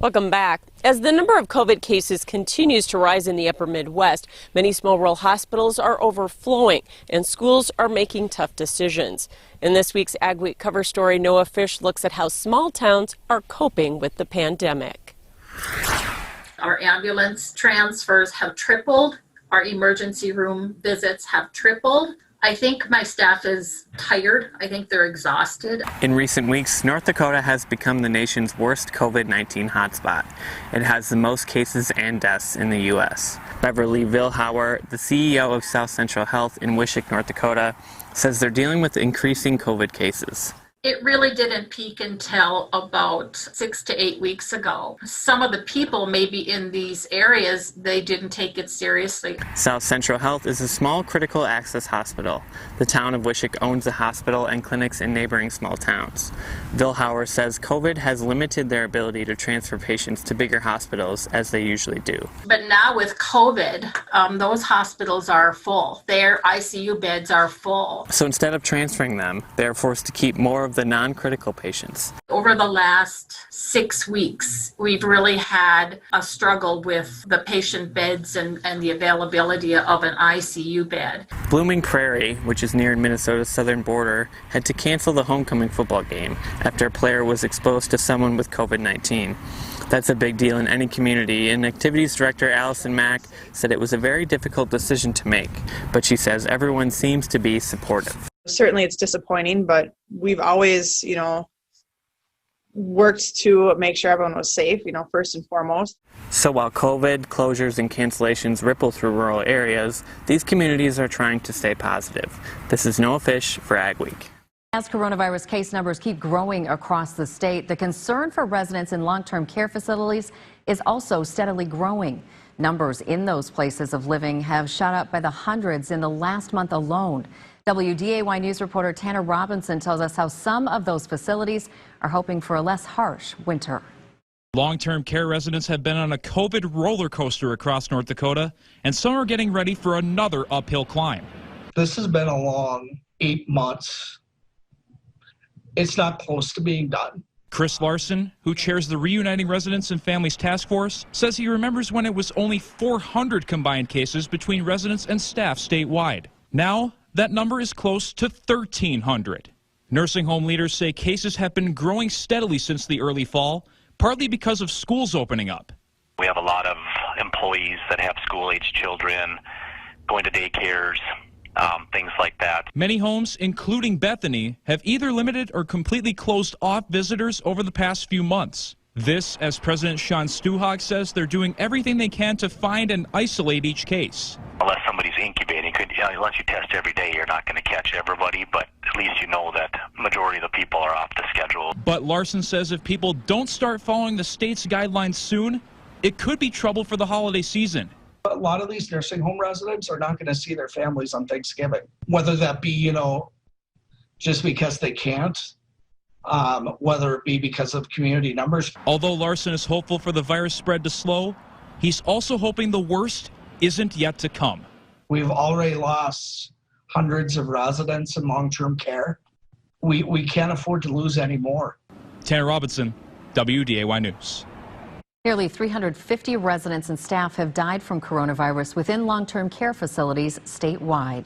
Welcome back. As the number of COVID cases continues to rise in the upper Midwest, many small rural hospitals are overflowing and schools are making tough decisions. In this week's Ag Week cover story, Noah Fish looks at how small towns are coping with the pandemic. Our ambulance transfers have tripled. Our emergency room visits have tripled. I think my staff is tired. I think they're exhausted. In recent weeks, North Dakota has become the nation's worst COVID-19 hotspot. It has the most cases and deaths in the U.S. Beverly Vilhauer, the CEO of South Central Health in Wishick, North Dakota, says they're dealing with increasing COVID cases. It really didn't peak until about 6 to 8 weeks ago. Some of the people maybe in these areas, they didn't take it seriously. South Central Health is a small critical access hospital. The town of Wishick owns a hospital and clinics in neighboring small towns. Vilhauer says COVID has limited their ability to transfer patients to bigger hospitals as they usually do. But now with COVID, those hospitals are full. Their ICU beds are full. So instead of transferring them, they are forced to keep more of the non-critical patients. Over the last 6 weeks, we've really had a struggle with the patient beds and the availability of an ICU bed. Blooming Prairie, which is near Minnesota's southern border, had to cancel the homecoming football game after a player was exposed to someone with COVID-19. That's a big deal in any community, and Activities Director Allison Mack said it was a very difficult decision to make, but she says everyone seems to be supportive. Certainly it's disappointing, but we've always, worked to make sure everyone was safe, first and foremost. So while COVID closures and cancellations ripple through rural areas, these communities are trying to stay positive. This is Noah Fish for Ag Week. As coronavirus case numbers keep growing across the state, the concern for residents in long-term care facilities is also steadily growing. Numbers in those places of living have shot up by the hundreds in the last month alone. WDAY News reporter Tanner Robinson tells us how some of those facilities are hoping for a less harsh winter. Long-term care residents have been on a COVID roller coaster across North Dakota, and some are getting ready for another uphill climb. This has been a long 8 months. It's not close to being done. Chris Larson, who chairs the Reuniting Residents and Families Task Force, says he remembers when it was only 400 combined cases between residents and staff statewide. Now, that number is close to 1,300. Nursing home leaders say cases have been growing steadily since the early fall, partly because of schools opening up. We have a lot of employees that have school-age children going to daycares, things like that. Many homes, including Bethany, have either limited or completely closed off visitors over the past few months. This, as President Sean Stuhag says, they're doing everything they can to find and isolate each case. Unless somebody's incubating, unless you test every day, you're not going to catch everybody, but at least you know that majority of the people are off the schedule. But Larson says if people don't start following the state's guidelines soon, it could be trouble for the holiday season. A lot of these nursing home residents are not going to see their families on Thanksgiving, whether that be, just because they can't, whether it be because of community numbers. Although Larson is hopeful for the virus spread to slow, he's also hoping the worst isn't yet to come. We've already lost hundreds of residents in long-term care. We can't afford to lose any more. Tanner Robinson, WDAY News. Nearly 350 residents and staff have died from coronavirus within long-term care facilities statewide.